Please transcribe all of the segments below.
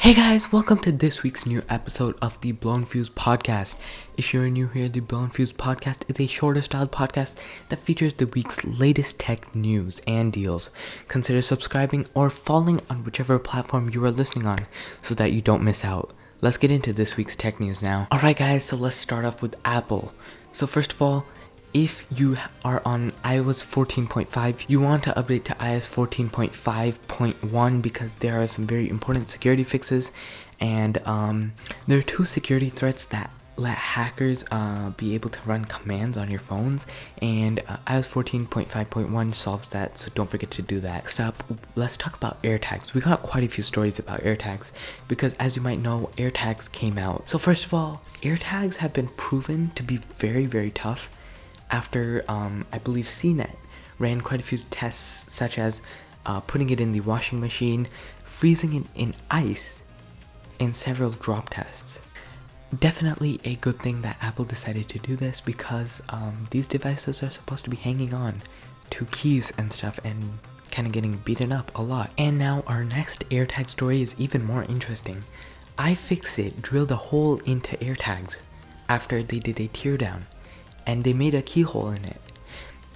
Hey guys, welcome to this week's new episode of the Blown Fuse podcast. If you're new here, the Blown Fuse podcast is a shorter styled podcast that features the week's latest tech news and deals. Consider subscribing or following on whichever platform you are listening on so that you don't miss out. Let's get into this week's tech news now. Alright guys, so let's start off with Apple. So first of all, if you are on iOS 14.5, you want to update to iOS 14.5.1 because there are some very important security fixes, and there are two security threats that let hackers be able to run commands on your phones, and iOS 14.5.1 solves that, so don't forget to do that. Next up, let's talk about AirTags. We got quite a few stories about AirTags because, as you might know, AirTags came out. So first of all, AirTags have been proven to be very, very tough after I believe CNET ran quite a few tests, such as putting it in the washing machine, freezing it in ice, and several drop tests. Definitely a good thing that Apple decided to do this because these devices are supposed to be hanging on to keys and stuff and kind of getting beaten up a lot. And now our next AirTag story is even more interesting. iFixit drilled a hole into AirTags after they did a teardown, and they made a keyhole in it.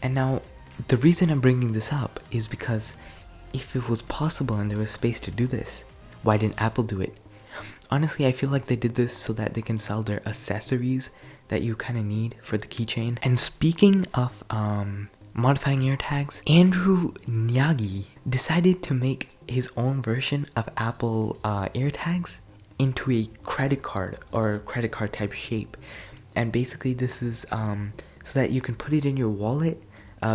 And now, the reason I'm bringing this up is because if it was possible and there was space to do this, why didn't Apple do it? Honestly, I feel like they did this so that they can sell their accessories that you kind of need for the keychain. And speaking of modifying AirTags, Andrew Nyagi decided to make his own version of Apple AirTags into a credit card or credit card type shape. And basically this is so that you can put it in your wallet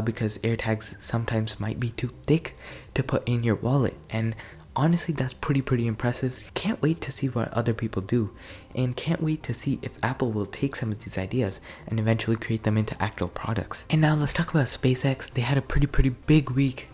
because AirTags sometimes might be too thick to put in your wallet. And honestly, that's pretty impressive. Can't wait to see what other people do, and can't wait to see if Apple will take some of these ideas and eventually create them into actual products. And now let's talk about Spacex. They had a pretty big week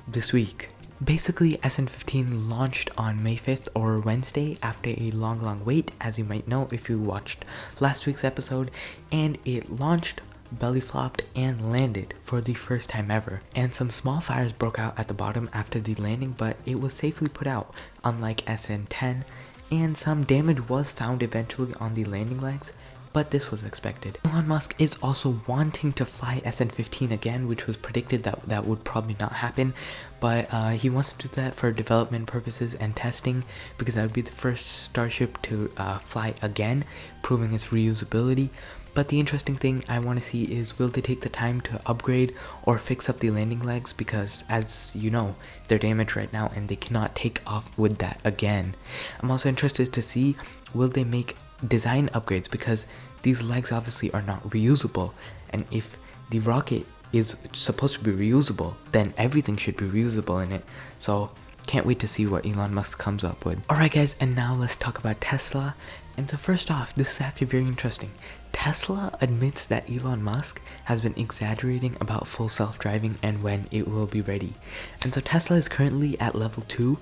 this week. Basically, SN15 launched on May 5th or Wednesday after a long wait, as you might know if you watched last week's episode, and it launched, belly flopped, and landed for the first time ever. And some small fires broke out at the bottom after the landing, but it was safely put out, unlike SN10, and some damage was found eventually on the landing legs, but this was expected. Elon Musk is also wanting to fly SN15 again, which was predicted that would probably not happen, but he wants to do that for development purposes and testing, because that would be the first Starship to fly again, proving its reusability. But the interesting thing I want to see is, will they take the time to upgrade or fix up the landing legs, because as you know, they're damaged right now and they cannot take off with that again. I'm also interested to see, will they make design upgrades, because these legs obviously are not reusable, and if the rocket is supposed to be reusable, then everything should be reusable in it. So can't wait to see what Elon Musk comes up with. Alright guys, and now let's talk about Tesla. And so first off, this is actually very interesting. Tesla admits that Elon Musk has been exaggerating about full self-driving and when it will be ready. And so Tesla is currently at level 2,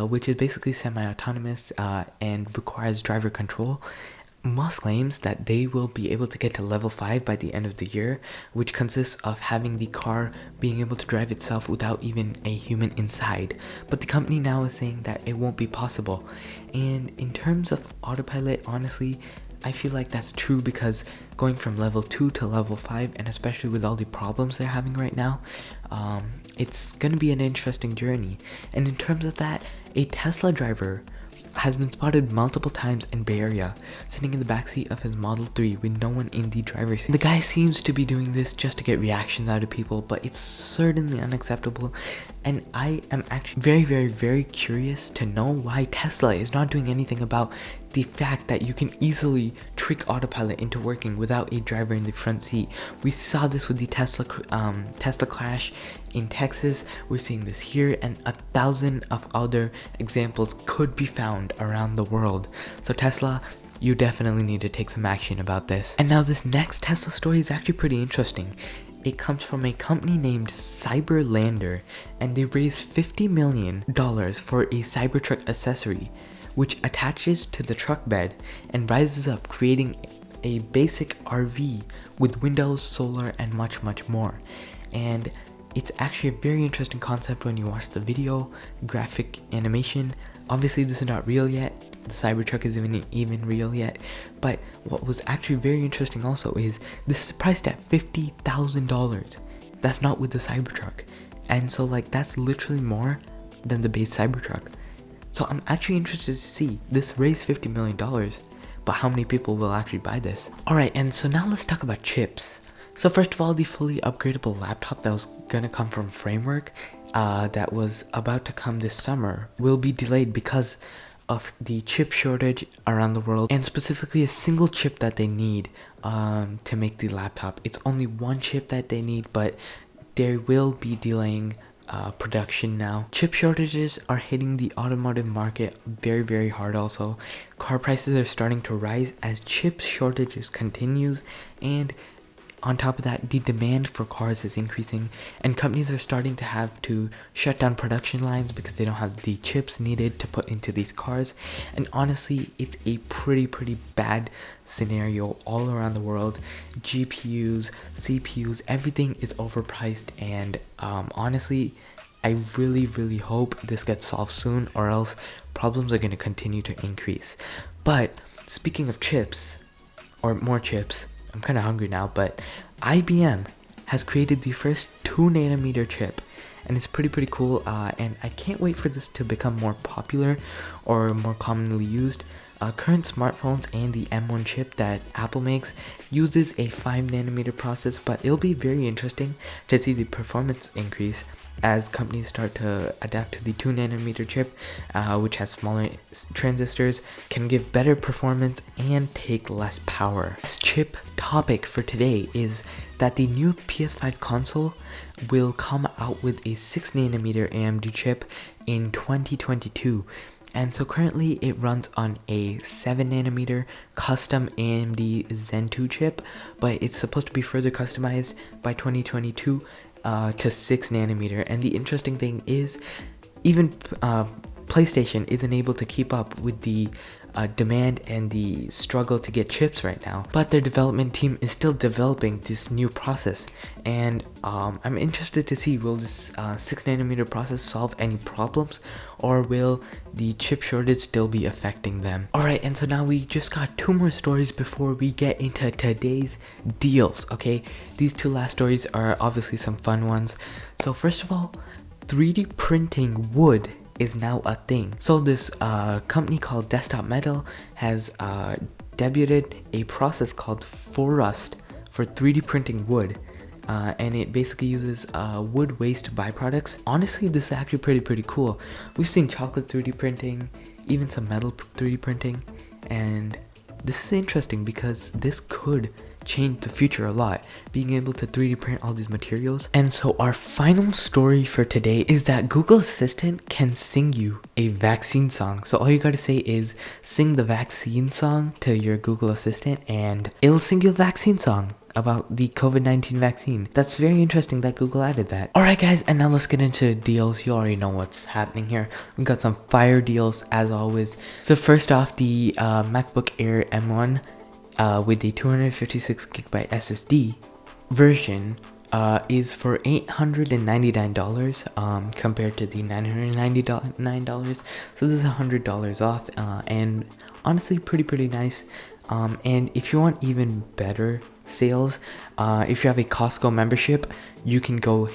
which is basically semi-autonomous and requires driver control. Musk claims that they will be able to get to level 5 by the end of the year, which consists of having the car being able to drive itself without even a human inside. But the company now is saying that it won't be possible. And in terms of autopilot, honestly, I feel like that's true, because going from level 2 to level 5, and especially with all the problems they're having right now, it's gonna be an interesting journey. And in terms of that, a Tesla driver has been spotted multiple times in Bay Area, sitting in the backseat of his Model 3 with no one in the driver's seat. The guy seems to be doing this just to get reactions out of people, but it's certainly unacceptable, and I am actually very curious to know why Tesla is not doing anything about the fact that you can easily trick autopilot into working without a driver in the front seat. We saw this with the Tesla crash in Texas. We're seeing this here, and 1,000 of other examples could be found around the world. So Tesla, you definitely need to take some action about this. And now this next Tesla story is actually pretty interesting. It comes from a company named Cyberlander, and they raised $50 million for a Cybertruck accessory, which attaches to the truck bed and rises up, creating a basic RV with windows, solar, and much more. And it's actually a very interesting concept when you watch the video, graphic animation. obviously this is not real yet. The Cybertruck isn't even real yet. But what was actually very interesting also is this is priced at $50,000. That's not with the Cybertruck. And so like that's literally more than the base Cybertruck. So I'm actually interested to see this raised $50 million, but how many people will actually buy this? Alright, and so now let's talk about chips. So first of all, the fully upgradable laptop that was gonna come from Framework, that was about to come this summer, will be delayed because of the chip shortage around the world, and specifically a single chip that they need to make the laptop. It's only one chip that they need, but they will be delaying production now. Chip shortages are hitting the automotive market very, very hard also. Car prices are starting to rise as chip shortages continues, and on top of that, the demand for cars is increasing, and companies are starting to have to shut down production lines because they don't have the chips needed to put into these cars. And honestly, it's a pretty bad scenario all around the world. GPUs, CPUs, everything is overpriced, and honestly, I really hope this gets solved soon, or else problems are going to continue to increase. But speaking of chips, or more chips, I'm kind of hungry now, but IBM has created the first 2nm chip, and it's pretty cool, and I can't wait for this to become more popular or more commonly used. Current smartphones and the M1 chip that Apple makes uses a 5nm process, but it'll be very interesting to see the performance increase as companies start to adapt to the 2nm chip, which has smaller transistors, can give better performance and take less power. This chip topic for today is that the new PS5 console will come out with a 6nm AMD chip in 2022. And so currently it runs on a 7nm custom AMD Zen 2 chip, but it's supposed to be further customized by 2022 to 6nm. And the interesting thing is, even PlayStation isn't able to keep up with the demand and the struggle to get chips right now, but their development team is still developing this new process, and I'm interested to see, will this 6nm process solve any problems, or will the chip shortage still be affecting them? Alright, and so now we just got 2 more stories before we get into today's deals, okay? These 2 last stories are obviously some fun ones. So first of all, 3D printing wood is now a thing. So this company called Desktop Metal has debuted a process called Forust for 3D printing wood, and it basically uses wood waste byproducts. Honestly, this is actually pretty cool. We've seen chocolate 3D printing, even some metal 3D printing, and this is interesting because this could change the future a lot, being able to 3D print all these materials. And so our final story for today is that Google Assistant can sing you a vaccine song. So all you gotta say is sing the vaccine song to your Google Assistant, and it'll sing you a vaccine song about the COVID-19 vaccine. That's very interesting that Google added that. Alright guys, and now let's get into deals. You already know what's happening here. We've got some fire deals as always. So first off, the MacBook Air M1 with the 256GB SSD version is for $899 compared to the $999. So this is $100 off, and honestly pretty nice. And if you want even better sales, if you have a Costco membership, you can go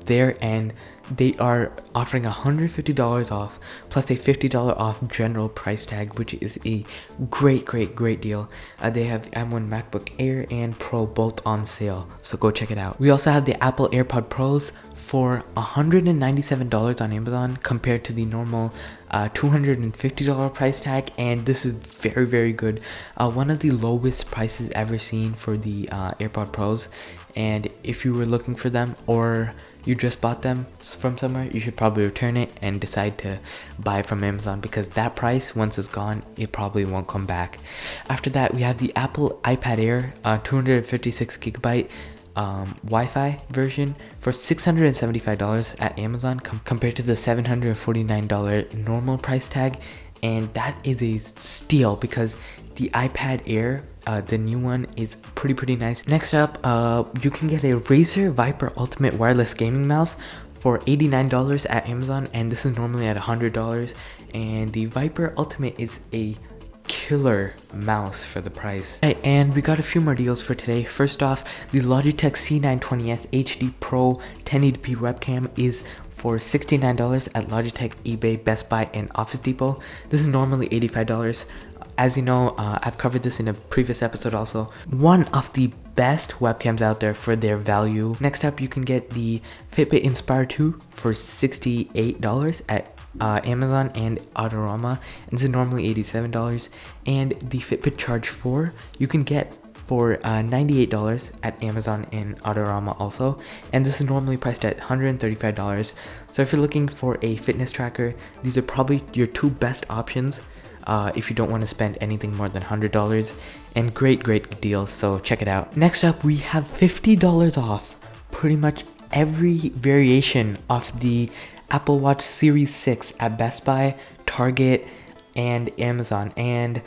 there, and they are offering $150 off plus a $50 off general price tag, which is a great deal. They have M1 MacBook Air and Pro both on sale, so go check it out. We also have the Apple AirPod Pros for $197 on Amazon compared to the normal $250 price tag, and this is very good. One of the lowest prices ever seen for the AirPod Pros, and if you were looking for them or you just bought them from somewhere, you should probably return it and decide to buy from Amazon, because that price, once it's gone, it probably won't come back. After that, we have the Apple iPad Air 256GB Wi-Fi version for $675 at Amazon compared to the $749 normal price tag, and that is a steal because the iPad Air, the new one, is pretty nice. Next up, you can get a Razer Viper Ultimate Wireless Gaming Mouse for $89 at Amazon, and this is normally at $100, and the Viper Ultimate is a killer mouse for the price. Right, and we got a few more deals for today. First off, the Logitech C920S HD Pro 1080p webcam is for $69 at Logitech, eBay, Best Buy, and Office Depot. This is normally $85. As you know, I've covered this in a previous episode also. One of the best webcams out there for their value. Next up, you can get the Fitbit Inspire 2 for $68 at Amazon and Autorama, and this is normally $87. And the Fitbit Charge 4 you can get for $98 at Amazon and Autorama also, and this is normally priced at $135. So if you're looking for a fitness tracker, these are probably your two best options if you don't want to spend anything more than $100, and great deals, so check it out. Next up, we have $50 off pretty much every variation of the Apple Watch Series 6 at Best Buy, Target, and Amazon, and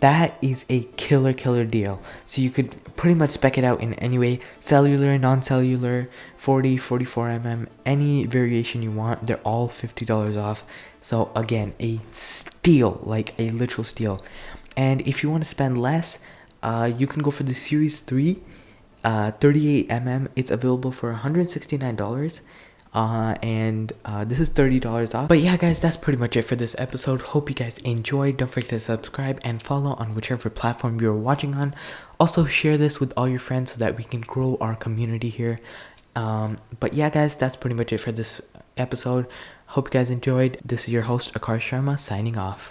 that is a killer deal. So you could pretty much spec it out in any way: cellular, non-cellular, 40, 44mm, any variation you want. They're all $50 off. So again, a steal, like a literal steal. And if you want to spend less, you can go for the Series 3 38mm. It's available for $169. And this is $30 off. But yeah, guys, that's pretty much it for this episode. Hope you guys enjoyed. Don't forget to subscribe and follow on whichever platform you're watching on. Also, share this with all your friends so that we can grow our community here. But yeah, guys, that's pretty much it for this episode. Hope you guys enjoyed. This is your host, Akar Sharma, signing off.